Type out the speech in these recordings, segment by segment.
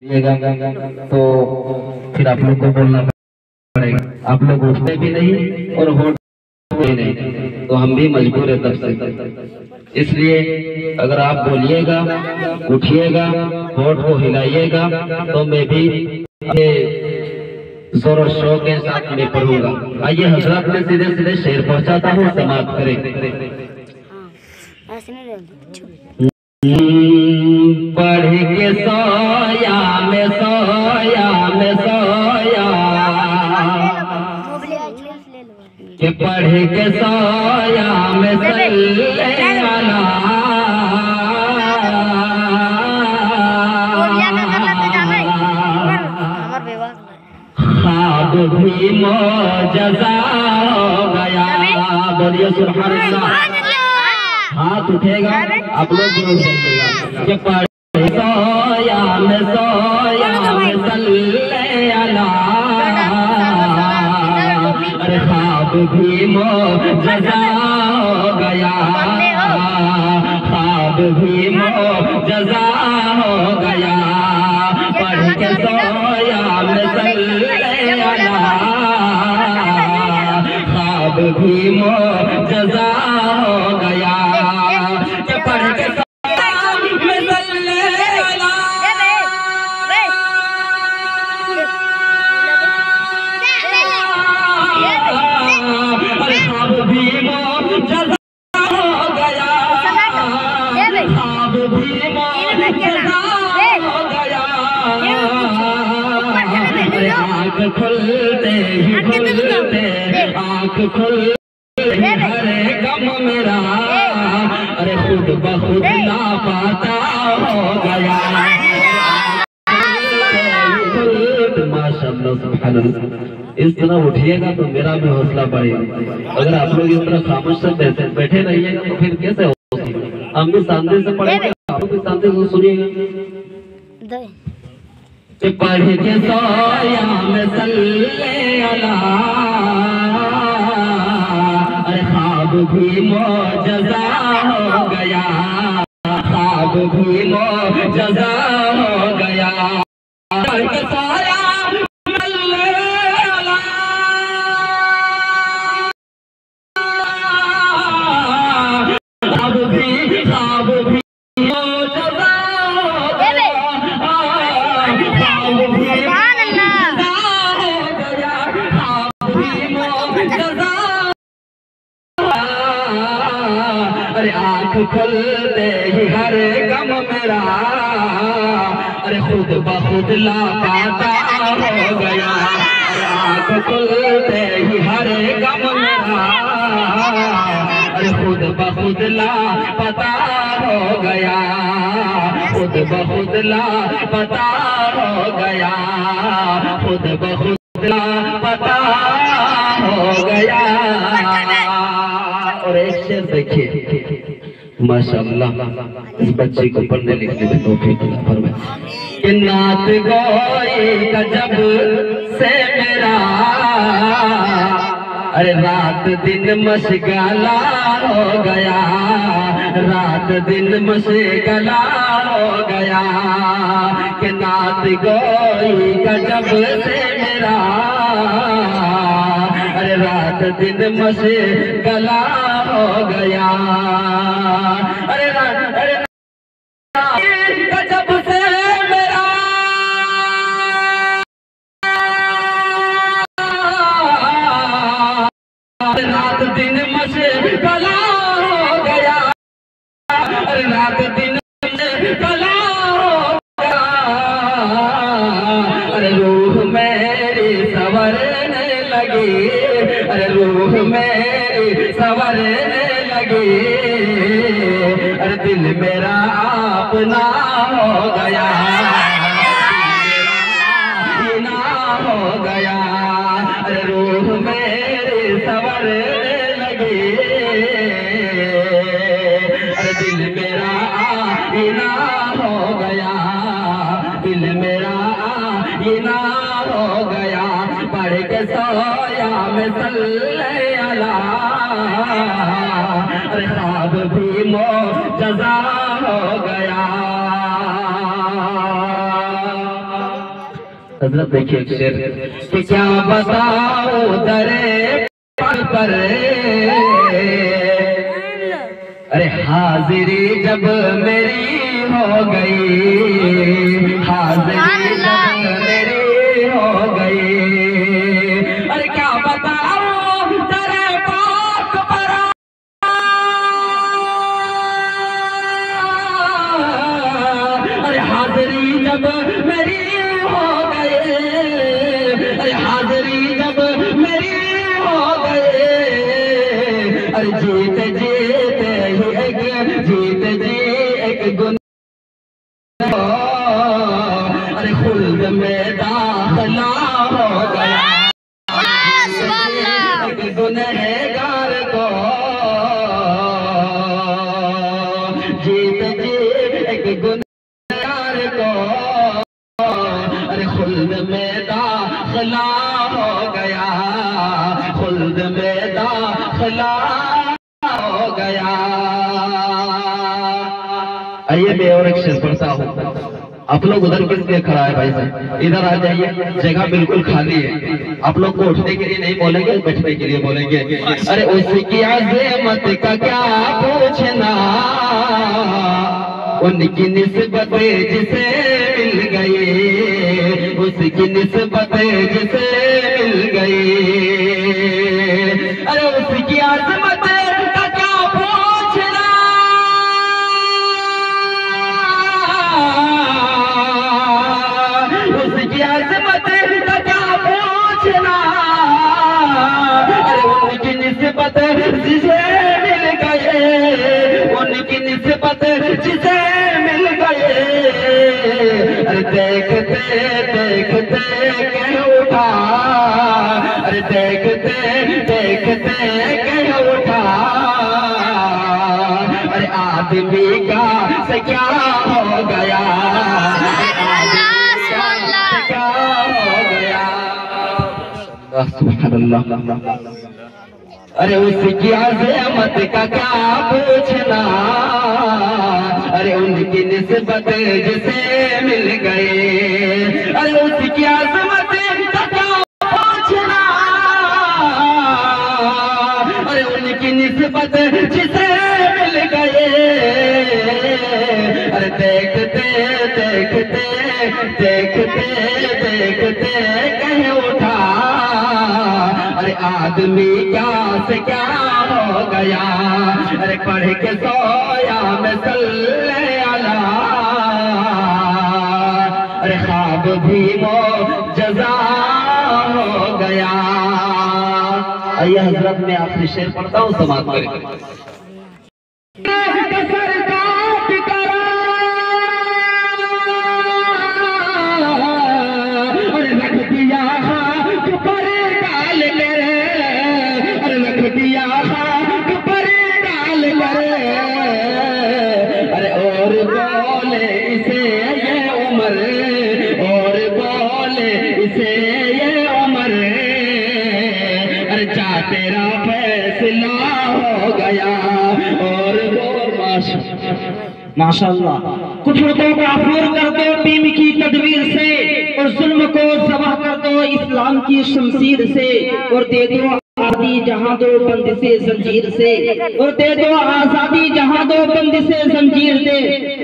तो फिर आप लोग को बोलना पड़ेगा। आप लोग उठते भी नहीं और होते भी नहीं, तो हम भी मजबूर है तब से। इसलिए अगर आप बोलिएगा, उठिएगा, होठ को हिलाइएगा, तो मैं भी जोर और शौक के साथ में पढ़ूंगा। आइए हजरत में सीधे सीधे शेर पहुंचाता हूँ, समाप्त करें। पढ़ के सोया में सोया में सोया, कि पढ़ के सोया में सल्लल्लाहु ख्वाब भी मौजज़ा हो गया। बोलिए सुभान अल्लाह। हाथ उठेगा, आप लोग भी उठेगा। कि पढ़ सोया में सल्लल्लाहु, अरे ख्वाब भी मौजज़ा हो गया, ख्वाब भी मौजज़ा हो गया। पढ़ के सोया में सल्लल्लाहु, ख्वाब भी मौजज़ा हो गया। पढ़ के आँख खुलते ही खुलते, आँख खुलते हरे गम मेरा, अरे खुद बखुद लापता हो गया। माशाअल्लाह सुभान अल्लाह। इस तरह उठिएगा तो मेरा भी हौसला बढ़ेगा। अगर आप लोग इस तरह खामोश से बैठे रहिएगा तो फिर कैसे होगा? हम भी शांति से पढ़ेंगे, आप भी शांति से सुनिएगा। पढ़ के सोया में सल्लल्लाहु, अरे ख्वाब भी मौजज़ा हो गया, ख्वाब भी मौजज़ा हो गया। पढ़ के सोया आँख खुलते ही हर गम मेरा, अरे खुद बखुद लापता हो गया। आँख खुलते ही हर गम मेरा, अरे खुद बखुद लापता हो गया, खुद बखुद लापता हो गया, खुद बखुद लापता हो गया। और एक शेर देखिए माशाअल्लाह, इस बच्चे को पढ़ने लिखने में तौफीक अता फरमाए। कि नात गोई गजब से मेरा, अरे रात दिन मशगला हो गया, रात दिन मशगला हो गया। कि नात गोई गजब से मेरा, अरे रात दिन मशगला हो गया। अरे गजब से मेरा, रात दिन मशगला हो गया, अरे रात दिन मशगला हो गया। अरे रूह मेरी संवरने लगी, अरे रूह मेरी संवरने लगी, अरे दिल मेरा अपना हो गया, ना हो गया। अरे रूह मेरी संवरने लगी, अरे दिल मेरा ना हो गया, दिल मेरा ना हो गया। पढ़ के सोया में सल्लल्लाहु, अरे ख्वाब भी मौजज़ा हो गया। हजरत देखिए एक शेर कि क्या बताओ दरे पर, अरे हाजिरी जब मेरी हो गई, हाजिरी जब मेरी हो गई, अरे क्या बताओ दरे पाक पर, अरे हाजिरी जब मेरी हो गई, अरे हाजिरी जब मेरी हो गई, अरे जीते जीते ही जीते जी एक गुन, अरे खुल्द में दाखिला हो गया, एक गुनहगार को जीते जी एक गुनहगार को, अरे खुल्द में दाखिला हो गया, खुल्द में दाखिला हो गया। आइए मैं और एक शेर पढ़ता हूँ। आप लोग उधर किस लिए खड़ा है भाई साहब, इधर आ जाइए, जगह बिल्कुल खाली है। आप लोग को उठने के लिए नहीं बोलेंगे, बैठने के लिए बोलेंगे। अरे उसकी अज़मत का क्या पूछना, उनकी निस्बत जिसे मिल गई, उसकी निस्बत जिसे मिल गई, अरे उसकी अज़मत का क्या पूछना, उसकी अज़मत का क्या पूछना, अरे उनकी निस्बत जिसे मिल गए, उनकी निस्बत जिसे मिल गए, अरे देखते देखते कह उठा, अरे देखते देखते कह उठा, अरे आदमी का से क्या हो गया, क्या हो गया, सुभान अल्लाह। अरे उसकी अज़मत का क्या पूछना, अरे उनकी निस्बत जिसे मिल गए, अरे उसकी अज़मत का क्या पूछना, अरे उनकी निस्बत जिसे मिल गए, अरे देखते देखते देखते देखते कह उठा, अरे आदमी क्या से क्या हो गया, अरे पढ़ के सोया में सल्ले अला, अरे ख्वाब भी वो जज़ा हो गया। आइए हजरत में आखिरी शेर पढ़ता हूँ, समाप्त करें। तेरा फैसला हो गया और वो माशाअल्लाह। कुछ लोगों को अफूर कर दो टीम की तदबीर से, और जुल्म को ज़बह कर दो इस्लाम की शमशीर से, और दे दो आज़ादी जहां दो बंदिशे जंजीर से, और दे दो आज़ादी जहां दो बंदिशे जंजीर दे,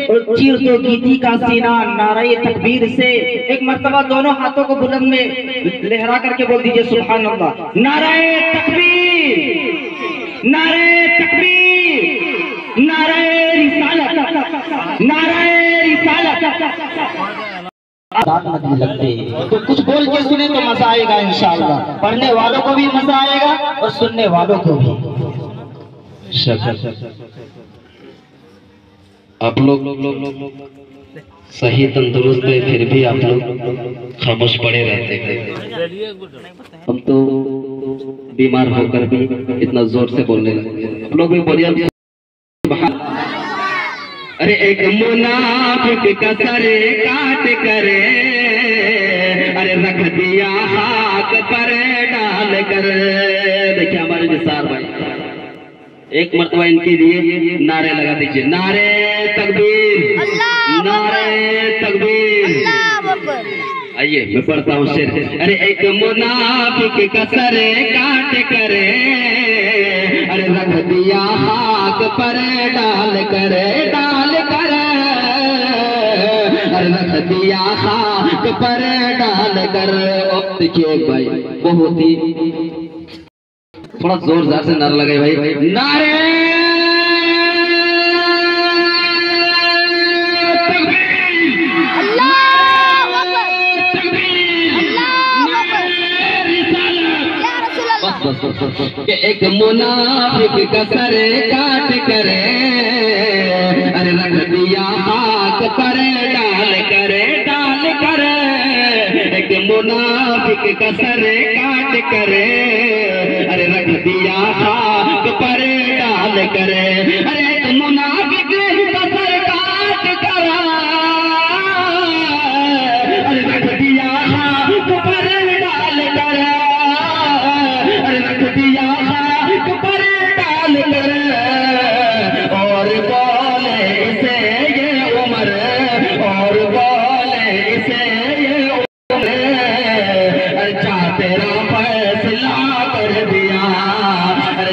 और चीर दो गीती का सीना नारे तकबीर से। एक मर्तबा दोनों हाथों को बुलंद में लहरा करके बोल दीजिए सुभान अल्लाह। नारे तकबीर, नारे तकबीर, नारे रिसालत, नारे रिसालत। लगते तो कुछ बोल के सुने तो मजा आएगा इंशाअल्लाह, पढ़ने वालों को भी मजा आएगा और सुनने वालों को भी। आप लोग सही तंदुरुस्त है, फिर भी आप लोग खामोश पड़े रहते हैं। हम तो बीमार होकर भी इतना जोर से बोलने लगे। आप लोग भी बोलिए। अरे एक मुनाफिक का सर काट करे, अरे रख दिया हाथ पर डाल कर। देखिए हमारे निसार भाई, एक मर्तबा इनके लिए नारे लगा दीजिए। नारे तकबीर, नारे तकबीर। आइए मैं पढ़ता हूँ शेर। अरे एक मुनाफिक कसरे काट करे, अरे रख दिया हाथ पर डाल करे, अरे रख दिया हाथ पर डाल कर। देखिए भाई बहुत ही थोड़ा जोरदार से नारा लगे भाई, नारे कि एक मुनाफिक का सर काट करे, अरे रख दिया हाथ पर डाल करे, एक मुनाफिक का सर काट करे, अरे रख दिया हाथ पर डाल करे। अरे एक मुनाफिक का सर काट करा, अरे रख दिया हाथ पर डाल करे, रख दिया हाथ पर डाल कर। और बोले इसे ये उम्र, और बोले इसे ये उम्र, जा तेरा फैसला कर दिया,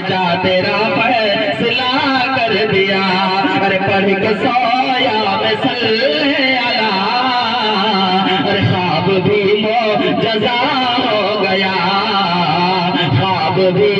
जा तेरा फैसला कर दिया। अरे पढ़ के सोया में सल्ले अला, अरे ख्वाब भी मोजज़ा हो गया, ख्वाब भी